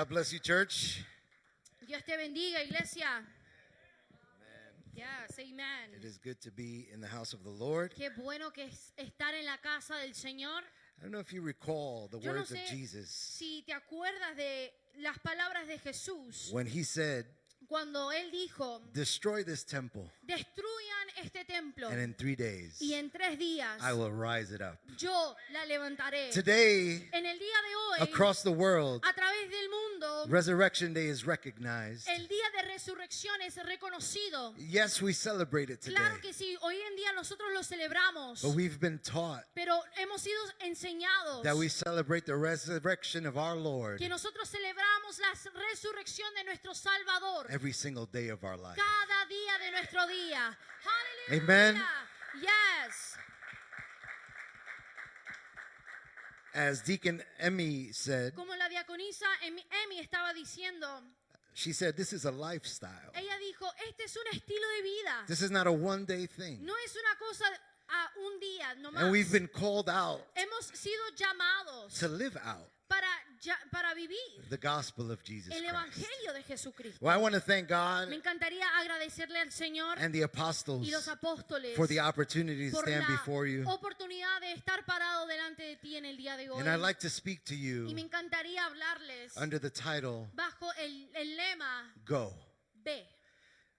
God bless you, church. Dios te bendiga, iglesia. Yes, amen. It is good to be in the house of the Lord. Qué bueno que es estar en la casa del Señor. I don't know if you recall the Yo no words of sé Jesus si te acuerdas de las palabras de Jesús when he said, cuando él dijo, destroy this temple, destruyan este templo and in 3 days y en 3 días I will rise it up. yo la levantaré. Today, En el día de hoy, across the world, a través del mundo, Resurrection Day is recognized. el día de resurrección es reconocido. Yes, we celebrate it today, Claro que sí, hoy en día nosotros lo celebramos, but we've been taught pero hemos sido enseñados that we celebrate the resurrection of our Lord que nosotros celebramos la resurrección de nuestro Salvador every single day of our life. cada día de nuestro día. Hallelujah. Amen. Yes. As Deacon Emmy said, Como la diaconisa Emi estaba diciendo, she said, this is a lifestyle. ella dijo, este es un estilo de vida. This is not a one-day thing. No es una cosa a un día nomás. And we've been called out Hemos sido llamados to live out para vivir the gospel of Jesus el Christ. evangelio de Jesucristo. Well, I want to thank God Me encantaría agradecerle al Señor and the apostles y los apóstoles for the opportunity to por stand la before you. oportunidad de estar parado delante de ti en el día de hoy. And I'd like to speak to Y you me encantaría hablarles under the title, bajo el lema Go. B.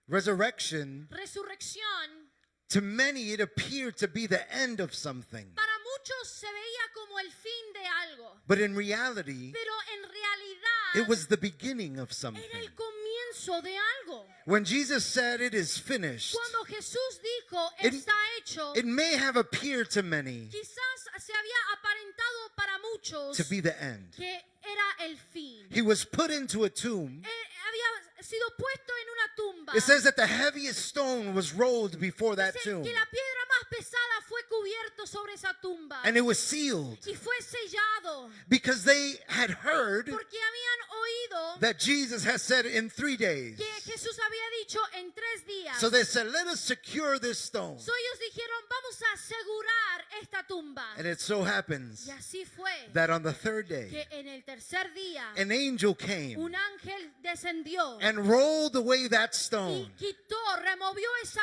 Resurrection, Resurrección, to many it appeared to be the end of something. para muchos se veía como el fin de algo, But in reality, pero en realidad it was the beginning of era something. el comienzo de algo. When Jesus said it is finished, Cuando Jesús dijo, It- está hecho, it may have appeared to many quizás se había aparentado para muchos to be the end. que era el fin. He was put into a tomb. Había sido puesto en una tumba. It says that the heaviest stone was rolled before that Dice tomb, que la piedra más pesada fue cubierto sobre esa tumba and it was sealed y fue sellado because they had heard porque habían oído that Jesus had said in 3 days. que Jesús había dicho en 3 días. So they said, let us secure this stone. So ellos dijeron, vamos a asegurar esta tumba. And it so happens Y así fue that on the 3rd day, que en el tercer día an angel came un ángel descendió and rolled away that y stone. quitó, removió esa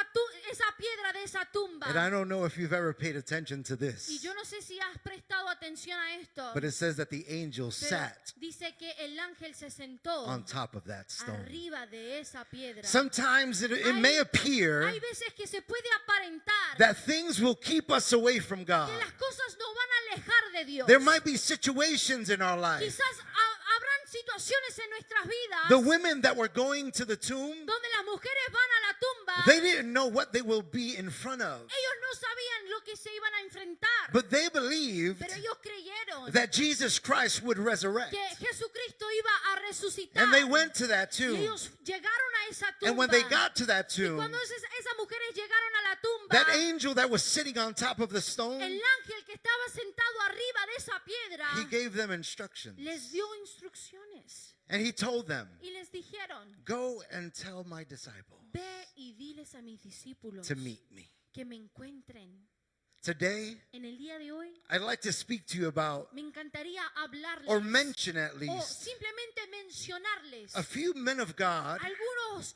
piedra de esa tumba. And I don't know if you've ever paid attention to Y this, yo no sé si has prestado atención a esto, but it says that the angel pero sat dice que el ángel se sentó on top of that stone. arriba de esa piedra. Sometimes it may appear Hay veces que se puede aparentar that things will keep us away from God. que las cosas no van a alejar de Dios. There might be situations in our life. Quizás habrán situaciones en nuestras vidas The women that were going to the tomb, donde las mujeres van a la tumba. they didn't know what they will be in front of. Ellos no sabían lo que se iban a enfrentar, But they believed pero ellos creyeron that Jesus Christ would resurrect. que Jesucristo iba a resucitar. And they went to that Y tomb. ellos llegaron a esa tumba. And when they got to that Y tomb, cuando esas mujeres llegaron a la tumba, that angel that was sitting on top of the stone, el ángel que estaba sentado arriba de esa piedra he gave them instructions. les dio instrucciones And he told them, y les dijeron, go and tell my disciples ve y diles a mis discípulos to meet me. que me encuentren. Today, En el día de hoy I'd like to speak to you about, me encantaría hablarles or mention at o least, simplemente mencionarles a few men of God algunos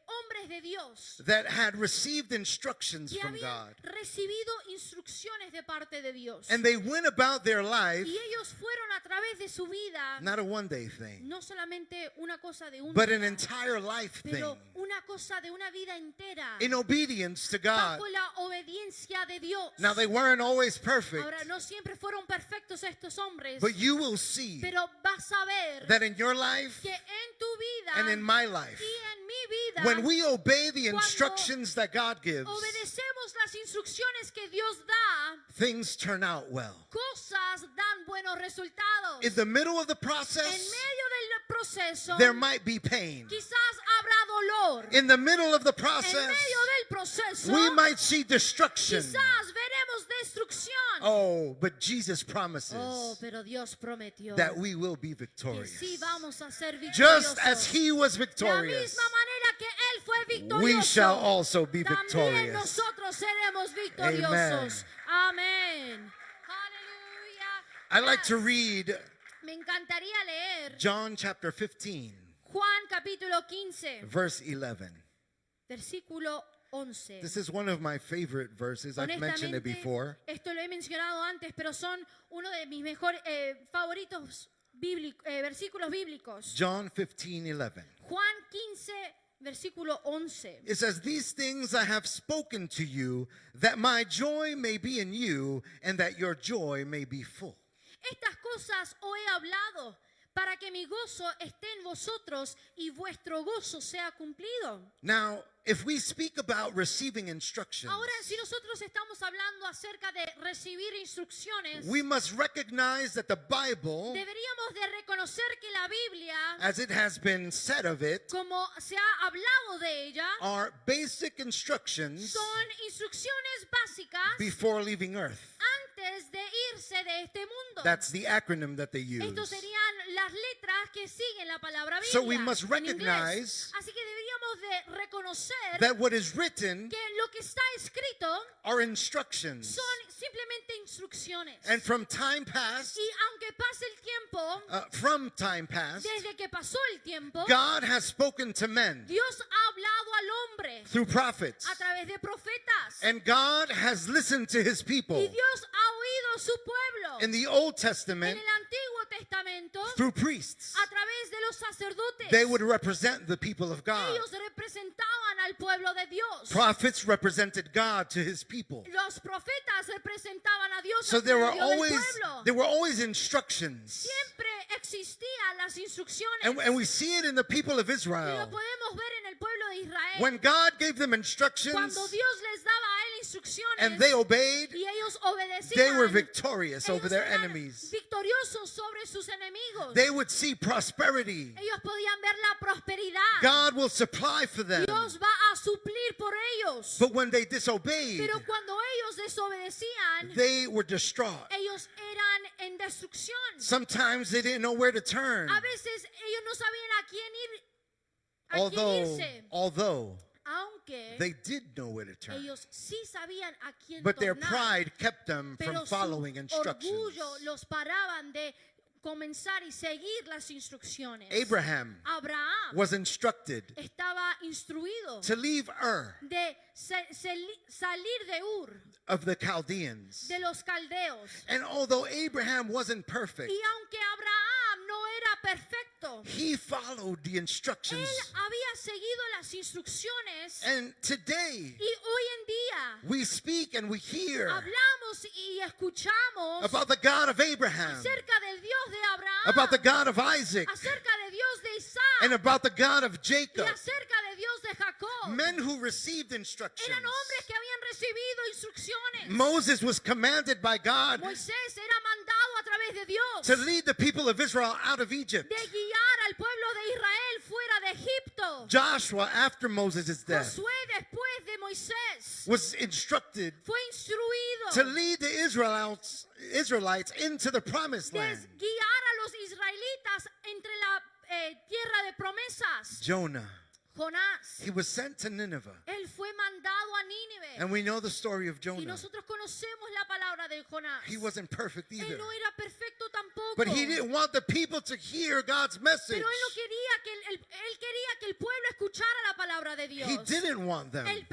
hombres de Dios that had received instructions que from habían God. recibido instrucciones de parte de Dios. And they went about their life, Y ellos fueron a través de su vida, not a one-day thing, no solamente una cosa de un but an día, entire life pero thing, una cosa de una vida entera, in obedience to God. bajo la obediencia de Dios. Now, they weren't always perfect, Ahora, no siempre fueron perfectos estos hombres, but you will see pero vas a ver that in your life que en tu vida and in my life, y en mi vida, when we obey the instructions that God gives, obedecemos las instrucciones que Dios da, things turn out well. cosas dan buenos resultados. In the middle of the En process, medio del proceso, there might be pain. quizás habrá dolor. In the middle of the En process, medio del proceso, we might see destruction. quizás veremos destrucción. Oh, but Jesus promises Oh, pero Dios prometió that we will be que victorious. sí vamos a ser Just as victoriosos. he was De la victorious, misma manera que él fue victorioso, we shall also be también victorious. nosotros seremos victoriosos. Amén. Aleluya. I'd like to Yes. read me encantaría leer John chapter 15, Juan capítulo 15, verse 11. versículo 11. This is one of my favorite verses. I've mentioned it Honestamente, before. esto lo he mencionado antes, pero son uno de mis mejores favoritos versículos bíblicos. John 15:11. Juan 15, versículo 11. It says, "These things I have spoken to you, that my joy may be in you, and that your joy may be full." Estas cosas os he hablado para que mi gozo esté en vosotros y vuestro gozo sea cumplido. Now, if we speak about receiving instructions, Ahora, si nosotros estamos hablando acerca de recibir instrucciones, we must recognize that the Bible, deberíamos de reconocer que la Biblia, as it has been said of it, como se ha hablado de ella, are basic instructions son instrucciones básicas before leaving earth. antes de irse de este mundo. That's the acronym that they use. Estos serían las letras que siguen la palabra Biblia So we must en recognize inglés. Así que deberíamos de reconocer that what is written que lo que está escrito are instructions. son simplemente instrucciones. And from time past, Y aunque pase el tiempo, from time past, desde que pasó el tiempo, God has spoken to men Dios ha hablado al hombre through prophets. a través de profetas. And God has listened to his Y people Dios ha oído su pueblo in the Old en Testament el Antiguo Testamento through priests. a través de los sacerdotes. They would represent the people of God. Ellos representaban al pueblo de Dios. Prophets represented God to his people. Los profetas representaban a Dios So en there were medio del pueblo. always instructions. Siempre existían las instrucciones. And we see it in the people of Y lo Israel. podemos ver en el pueblo de Israel. When God gave them instructions Cuando Dios les daba a él instrucciones and they obeyed, y ellos obedecían, they were victorious ellos over their eran enemies. victoriosos sobre sus enemigos. They would see prosperity. Ellos podían ver la prosperidad. God will supply for them. Dios va a suplir por ellos. But when they disobeyed, Pero cuando ellos desobedecían, they were distraught. ellos eran en destrucción. Sometimes they didn't know where to turn. A veces ellos no sabían a quién ir, a quién irse. Although Aunque they did know where to turn. ellos sí sabían a quién But their tornar. pride kept them Pero from su following instructions. orgullo los paraban de comenzar y seguir las instrucciones. Abraham Abraham was instructed estaba instruido to leave Ur de salir de Ur, of the Chaldeans. de los caldeos. And although Abraham wasn't perfect, Y aunque Abraham no era perfecto, he followed the instructions. él había seguido las instrucciones. And today, Y hoy en día we speak and we hear hablamos y escuchamos about the God of Abraham, acerca del Dios de Abraham, about the God of Isaac, acerca de Dios de and Isaac about the God of y Jacob. acerca de Dios de Jacob. Men who received instructions. Eran hombres que habían recibido instrucciones. Moses was commanded by God Moisés era mandado a través de Dios to lead the people of Israel out of Egypt. de guiar al pueblo de Israel fuera de Egipto. Joshua, after Moses' death, Josué, después de Moisés, was instructed fue instruido to lead the Israelites into the promised de land. guiar a los israelitas entre la tierra de promesas. Jonah, Jonás, he was sent to Nineveh. él fue mandado a Nínive. And we know the story of Y Jonah. nosotros conocemos la palabra de Jonás. He wasn't perfect Él either. no era perfecto tampoco. But he didn't want the people to hear God's message. Pero él no quería que él quería que el pueblo escuchara la palabra de Dios. He didn't want them. Él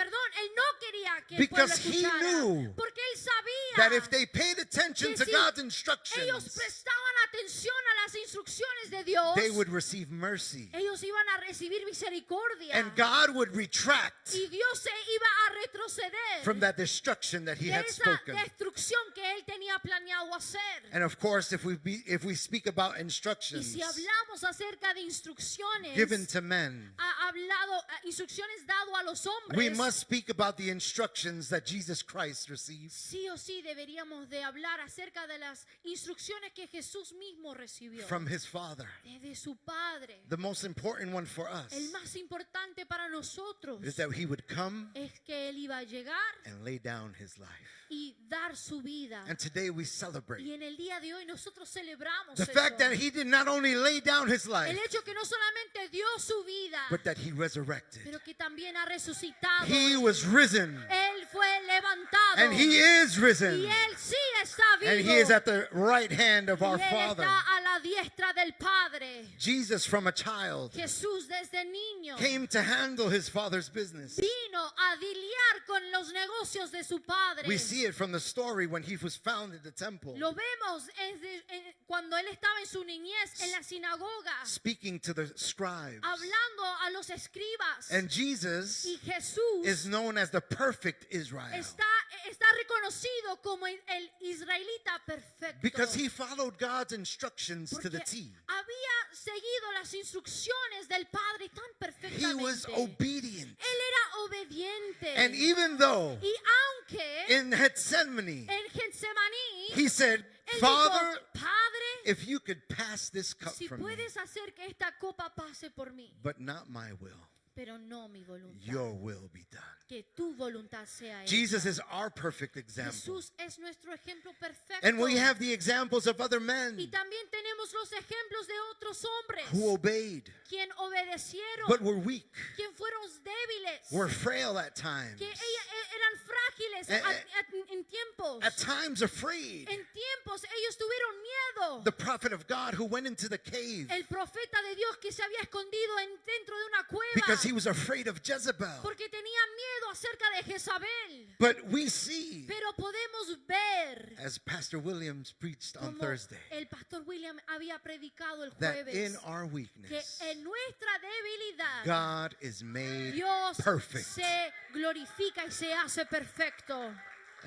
no quería que el Because pueblo he escuchara. knew Porque él sabía that if they paid attention que to si God's ellos instructions, prestaban atención a las instrucciones de Dios, they would receive mercy. ellos iban a recibir misericordia. And God would retract Y Dios se iba a retroceder from that destruction that he de had esa spoken. destrucción que él tenía planeado hacer. And of course, if we speak about Y instructions si hablamos acerca de instrucciones, given to men, ha hablado instrucciones dado a los hombres, we must speak about the instructions that Jesus Christ received sí o sí deberíamos de hablar acerca de las instrucciones que Jesús mismo recibió from his Father. desde su Padre. The most important one for us El más importante para nosotros is that he would come es que él iba a llegar and lay down his life. y dar su vida. And today we Y celebrate en el día de hoy nosotros celebramos the eso. fact that he did not only lay down his life, El hecho que no solamente dio su vida, but that he resurrected. pero que también ha resucitado. He was risen, Él fue levantado. and he is Y risen, él sí está vivo. and he is at the right hand of our y él Father. está a la diestra del Padre. Jesus, from a child, Jesús desde niño came to handle his Father's business. vino a lidiar con los negocios de su Padre. We see it from the story when he was found in the temple, Lo vemos cuando él estaba en su niñez en la sinagoga, speaking to the scribes. hablando a los escribas. And Jesus Y Jesús is known as the perfect Israel está reconocido como el israelita perfecto. because he followed God's instructions to the Porque T. había seguido las instrucciones del Padre tan He was perfectamente. obedient. Él era obediente. And even though Y aunque in Gethsemane, en Getsemaní, he said, él Father, dijo, Padre, if you could pass this cup si from me, puedes hacer que esta copa pase por mí, but not my will, pero no mi voluntad. your will be done. Que tu voluntad sea Jesus hecha. is our perfect example. Jesús es nuestro ejemplo perfecto. And we have the examples of other Y men también tenemos los ejemplos de otros hombres who obeyed, quien obedecieron, but were weak, quien fueron débiles, were frail at times, que eran frágiles en tiempos. at times afraid. En tiempos ellos tuvieron miedo. The prophet of God who went into the cave El profeta de Dios que se había escondido dentro de una cueva because he was afraid of Jezebel. porque tenía miedo acerca de Jezabel. But we see, Pero podemos ver as Pastor Williams preached on como Thursday, el pastor William había predicado el that jueves in our que weakness, en nuestra debilidad God is made Dios perfect. se glorifica y se hace perfecto.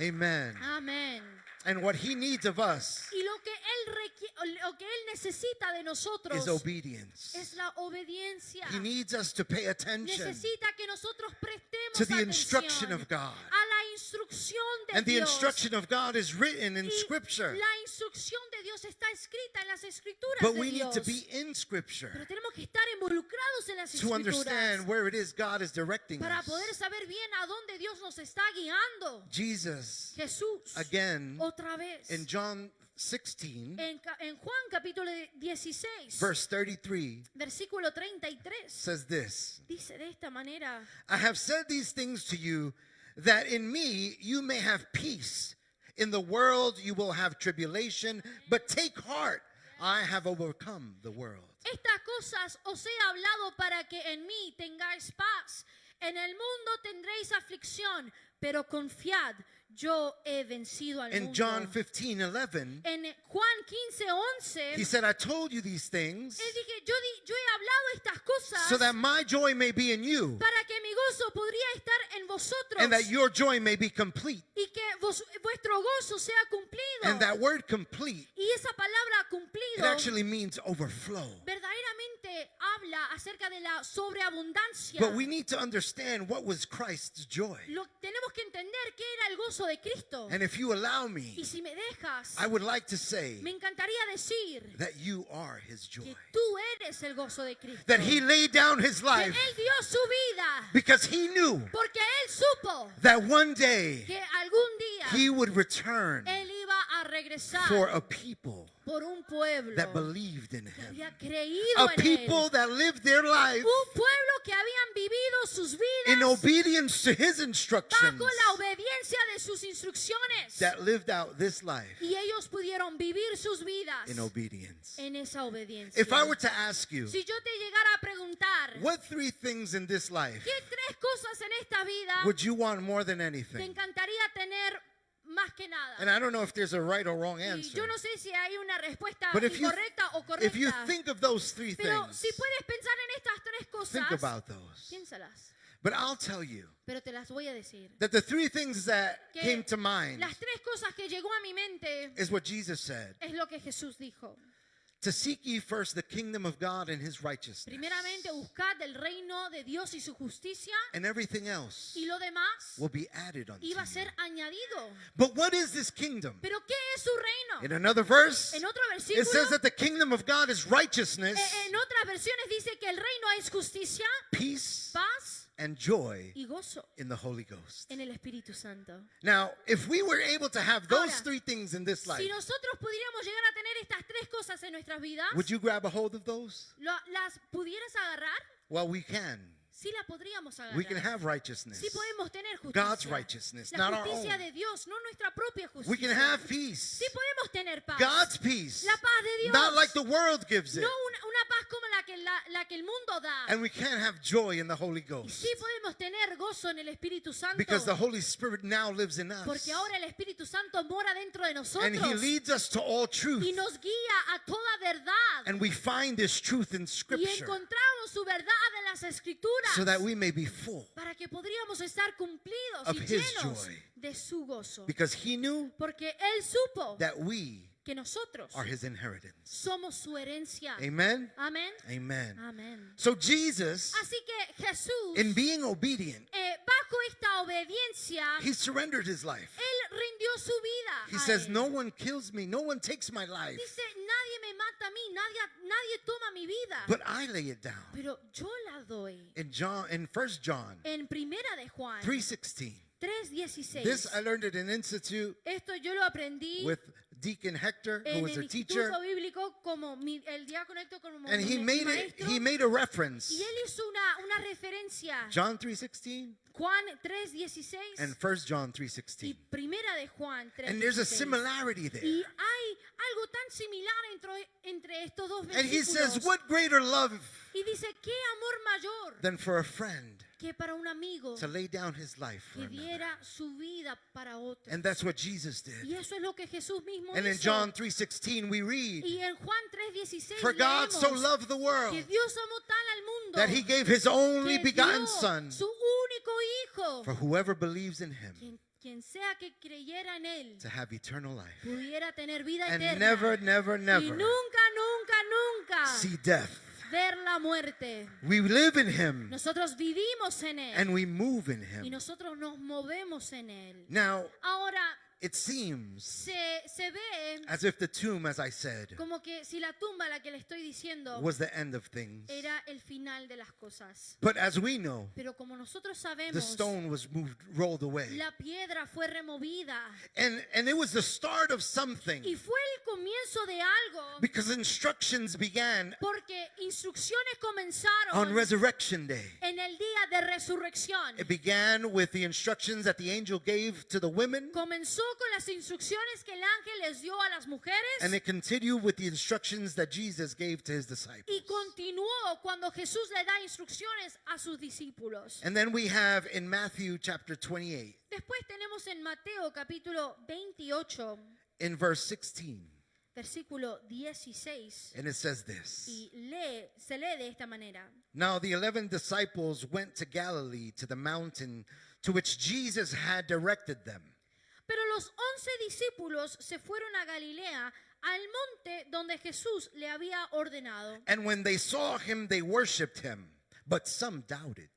Amen. Amén. And what he needs of us Y lo que él necesita de nosotros is obedience. es la obediencia. He needs us to pay attention Necesita que nosotros prestemos to the atención instruction of God. a la instrucción de And the Dios. instruction of God is written in Y Scripture. la instrucción de Dios está escrita en las escrituras But de we need Dios. to be in Scripture Pero tenemos que estar involucrados en las to understand escrituras where it is God is directing para us. poder saber bien a dónde Dios nos está guiando. Jesus, Jesús, again, otra vez, in John 16, en Juan capítulo 16, verse 33, versículo 33, says this: dice de esta manera: I have said these things to you, that in me you may have peace. In the world you will have tribulation, but take heart, I have overcome the world. Estas cosas os he hablado para que en mí tengáis paz. En el mundo tendréis aflicción, pero confiad, yo he vencido al In mundo. John 15:11, En Juan 15:11, he said, I told you these things él dije, yo he hablado estas cosas so that my joy may be in you para que mi gozo podría estar en vosotros and that your joy may be complete. y que vuestro gozo sea cumplido. And that word complete, Y esa palabra it cumplido actually means overflow. verdaderamente habla acerca de la sobreabundancia. But we need to understand what was Christ's joy. Tenemos que entender qué era el gozo de Cristo. And if you allow me, Y si me dejas, I would like to say me encantaría decir that you are his joy. que tú eres el gozo de Cristo. That he laid down his Que life Él dio su vida because he knew porque Él supo that one day que algún día he would return Él iba a regresar for a people por un pueblo that believed in que him. había creído A en Él. people that lived their life Un pueblo que habían vivido sus in vidas obedience to his instructions, bajo la obediencia de sus instrucciones. that lived out this life Y ellos pudieron vivir sus vidas in obedience. en esa obediencia. If I were to ask you, Si yo te llegara a preguntar, what three things in this life ¿qué tres cosas en esta vida would you want more than te anything? encantaría tener más que nada? And I don't know if there's a right or wrong Y answer. yo no sé si hay una respuesta But if you incorrecta o If you correcta. think of those three Pero things, si puedes pensar en estas tres cosas, think about those. piénsalas. But I'll tell you Pero te las voy a decir. that the three things that Que came to mind Las tres cosas que llegó a mi mente is what Jesus said. es lo que Jesús dijo. To seek ye first the kingdom of God and his righteousness. Primeramente, buscad el reino de Dios y su justicia, And everything else y lo demás will be added unto iba a you. ser añadido. But what is this kingdom? Pero ¿qué es su reino? In another verse, En otro it versículo, says that the kingdom of God is righteousness, en otras versiones dice que el reino es justicia, peace, paz and joy y gozo in the Holy Ghost. en el Espíritu Santo. Now, if we were able to have those Ahora, three things in this life, Si nosotros pudiéramos llegar a tener estas tres cosas en nuestras vidas, would you grab a hold of those? ¿las pudieras agarrar? Well, we can. Sí la podríamos We can agarrar. have righteousness. Sí podemos tener God's justicia. righteousness, La not our justicia own. de Dios, no nuestra propia We can justicia. have peace. Sí podemos tener paz. God's peace. La paz de Dios. Not like the world gives it. No una paz como la que el mundo da. And we can't have joy in the Holy Y Ghost. sí podemos tener gozo en el Espíritu Santo. Because the Holy Spirit now lives in us. Porque ahora el Espíritu Santo mora dentro de nosotros. And He leads us to all truth. Y nos guía a toda verdad. And we find this truth in Y Scripture encontramos su verdad en las Escrituras. so that we may be full. Para que podríamos estar cumplidos Of y His llenos joy. de su gozo. Because He knew Porque Él supo that we que nosotros are His inheritance. somos su herencia. Amen? Amén. Amen. Amén. So Jesus, Así que Jesús, in being obedient, bajo esta obediencia, He surrendered His life. Él rindió su vida. He a says, Él. no one kills me, no one takes my life, Dice, nadie me mata a mí, nadie toma mi vida. but I lay it down. Pero yo la doy. In 1 John En Primera de Juan 3:16. 3:16. This I learned at an institute Esto yo lo aprendí with Deacon Hector, who en was el a teacher, Instituto Bíblico como el diácono Héctor como and he mi made maestro. a reference. Y él hizo una referencia. John 3:16 Juan 3:16 and 1 John y 3:16. Primera de Juan 3:16. And there's a similarity there. Y hay algo tan similar entre estos dos And he says, versículos. what greater love Y dice, ¿qué amor mayor than for a friend que para un amigo to lay down his life for que another? diera su vida para otro? And that's what Jesus did. Y eso es lo que Jesús mismo And in hizo. John 3:16 we read, Y en Juan 3:16 for God so leemos loved the world que Dios amó tal al mundo that He gave His only que begotten dio Son, su único hijo, for whoever believes in Him quien sea que creyera en él to have eternal life pudiera tener vida and eterna never, never, y never nunca see death. ver la muerte. We live in Him Nosotros vivimos en él and we move in y Him. nosotros nos movemos en él. Now, Ahora it seems se ve as if the tomb, as I said, como que si la tumba, la que le estoy diciendo, was the end of things. era el final de las cosas. But as we know, Pero como nosotros the sabemos, stone was rolled away. la piedra fue removida And it was the start of something, y fue el comienzo de algo because instructions began porque instrucciones on comenzaron Resurrection Day. en el día de resurrección. It began with the instructions that the angel gave to the women, Comenzó con las instrucciones que el ángel les dio a las mujeres and it continued with the instructions that Jesus gave to His disciples. y continuó cuando Jesús le da instrucciones a sus discípulos. And then we have in Matthew chapter 28, Después tenemos en Mateo capítulo 28, in verse 16, versículo 16, and it says this. y se lee de esta manera. Now the 11 disciples went to Galilee, to the mountain to which Jesus had directed them. Pero los 11 discípulos se fueron a Galilea, al monte donde Jesús le había ordenado. And when they saw Him, they worshipped Him, but some doubted.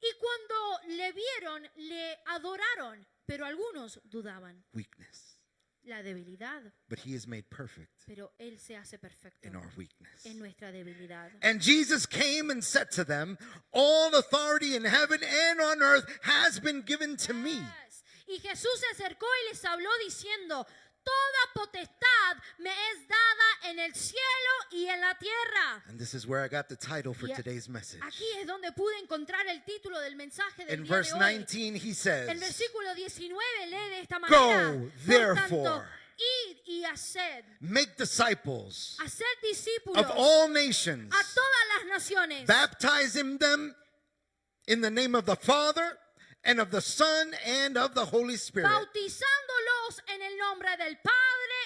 Y cuando le vieron, le adoraron, pero algunos dudaban. Weakness. La debilidad, But He is made perfect pero Él se hace perfecto in our weakness. en nuestra debilidad. And Jesus came and said to them, all authority in heaven and on earth has been given to me. Yes. Y Jesús se acercó y les habló diciendo, toda potestad me es dada en el cielo y en la tierra. And this is where I got the title for Y today's message. Aquí es donde pude encontrar el título del mensaje del In día verse de hoy. 19, He says, El versículo 19 lee de esta manera. Por therefore, tanto, id y haced make disciples discípulos of all nations, a todas las naciones, baptizing them in the name of the Father and of the Son and of the Holy Spirit, bautizándolos en el nombre del Padre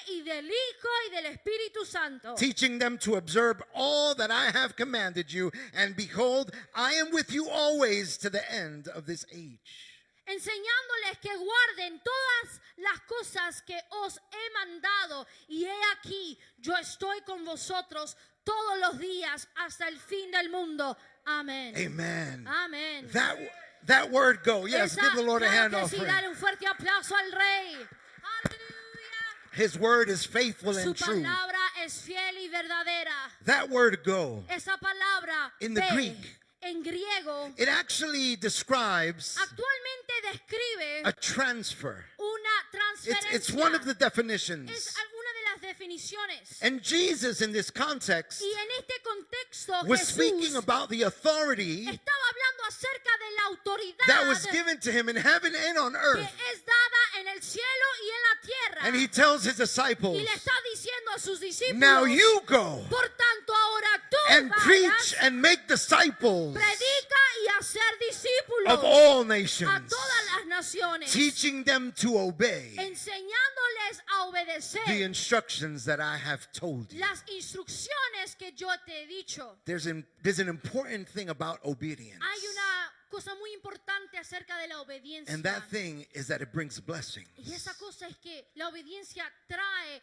y del Hijo y del Espíritu Santo, teaching them to observe all that I have commanded you. And behold, I am with you always to the end of this age. enseñándoles que guarden todas las cosas que os he mandado. Y he aquí, yo estoy con vosotros todos los días hasta el fin del mundo. Amén. Amen. Amén. That word go. Yes, give the Lord a hand claro que sí, offering. dale un fuerte aplauso al Rey. Aleluya. His word is faithful Su and true. palabra es fiel y verdadera. That word go, Esa palabra in the ve, Greek, en griego, it actually describes actualmente describe a transfer. una transferencia. It's one of the definitions. Es alguna de las definiciones. And Jesus, in this context, Y en este contexto, was Jesús speaking about the authority estaba hablando acerca de la autoridad that was given to him in heaven and on que earth. es dada en el cielo y en la tierra. And he tells his disciples, Y le está diciendo a sus discípulos, now you go por tanto ahora tú and vayas, preach and make disciples predica y hacer discípulos of all a nations, todas las naciones, teaching them to obey enseñándoles a the obedecer instructions that I have told you. las instrucciones que yo te he dicho. There's an important thing about obedience. Hay una cosa muy importante acerca de la obediencia. And that thing is that it brings blessings. Y esa cosa es que la obediencia trae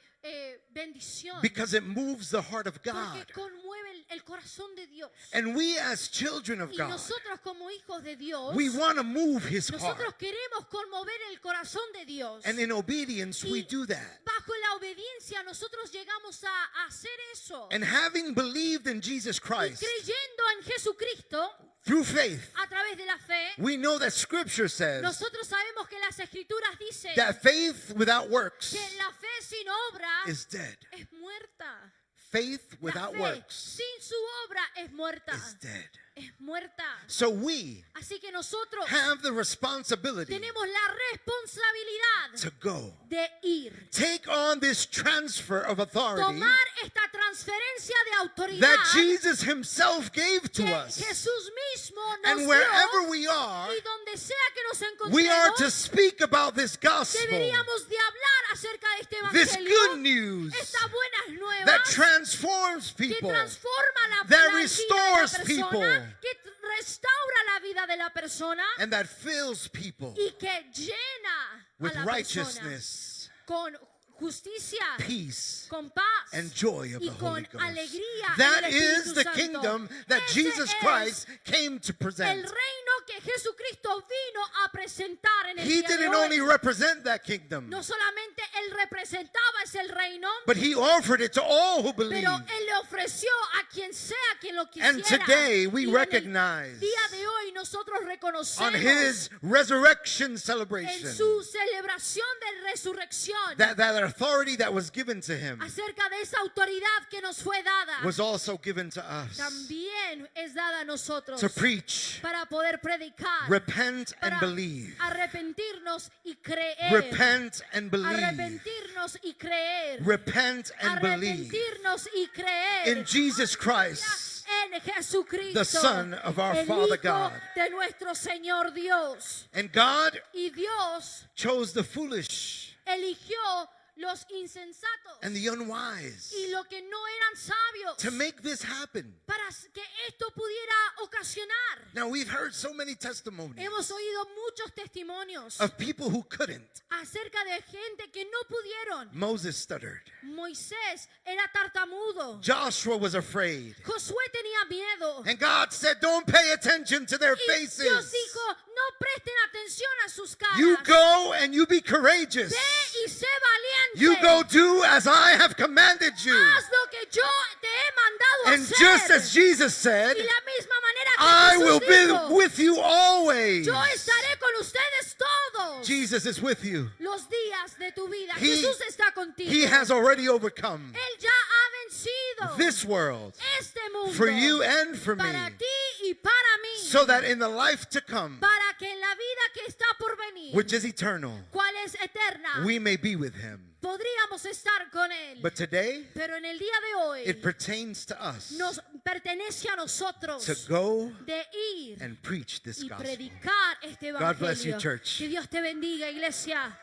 bendición. Because it moves the heart of God. Porque conmueve el corazón de Dios. And we as children of Y God, nosotros como hijos de Dios, we want to move his nosotros heart. queremos conmover el corazón de Dios. And in obedience, we Y do that. bajo la obediencia nosotros llegamos a hacer eso. And having believed in Jesus Y Christ creyendo en Jesucristo through faith, a través de la fe, we know that Scripture says nosotros sabemos que las escrituras dicen that faith without works que la fe sin obra is dead. es muerta. Faith La without fe works sin su obra es muerta. is dead. Es muerta. So we Así que nosotros have the responsibility tenemos la responsabilidad to go. de ir. Take on this transfer of authority Tomar esta transferencia de autoridad that Jesus himself gave to que us. Jesús mismo nos And dio, wherever we are, y donde sea que nos we are encontremos, to speak about this gospel, deberíamos de hablar acerca de este this evangelio, good news estas buenas nuevas that transforms que people, transforma la, that la restores vida de la people, persona, que restaura la vida de la persona and that fills people y que llena with a la righteousness, persona con justicia, peace, con paz and joy of y the Holy con Ghost. alegría That en el Espíritu is the Santo. kingdom that Ese Jesus es Christ came to el present. reino que Jesucristo vino a presentar en el He día de didn't hoy. only represent that kingdom, No solamente él representaba ese reino, but he offered it to all who believe. pero él le ofreció a quien sea quien lo quisiera. And today we Y en el recognize día de hoy nosotros on reconocemos his resurrection en celebration su celebración de resurrección that authority that was given to him acerca de esa autoridad que nos fue dada. was also given to us También es dada a nosotros to preach, para poder predicar, repent and para believe. arrepentirnos y creer, Repent and believe. arrepentirnos y creer, Repent and believe arrepentirnos y creer in Jesus Christ, en Jesucristo, the Son of our el Father Hijo God. de nuestro Señor Dios. And God Y Dios chose the foolish eligió los insensatos and the unwise y los que no eran sabios to make this happen. para que esto pudiera ocasionar. Now we've heard so many testimonies Hemos oído muchos testimonios of people who couldn't. acerca de gente que no pudieron. Moses stuttered. Moisés era tartamudo. Joshua was afraid. Josué tenía miedo. And God said, don't pay attention to their Y Dios faces. dijo, no presten atención a sus caras. You go and you be courageous. Ve y sé valiente. You go do as I have commanded you. Haz lo que yo te he mandado And hacer. just as Jesus said, Y la misma manera que I Jesús will dijo, be with you always. yo estaré con ustedes todos Jesus is with you. los días de tu vida. He- Jesús está contigo. He has already overcome Él ya ha vencido this world este mundo for you and for me, para ti y para mí, so that in the life to come, para que en la vida que está por venir, which is eternal, cual es eterna, we may be with him. podríamos estar con Él. But today, Pero en el día de hoy it pertains to us nos pertenece a nosotros to go de ir and preach this y gospel. predicar este evangelio. God bless you, church. Que Dios te bendiga, iglesia.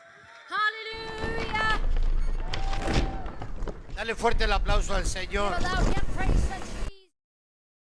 Aleluya. Dale fuerte el aplauso al Señor. Give a loud hand praise to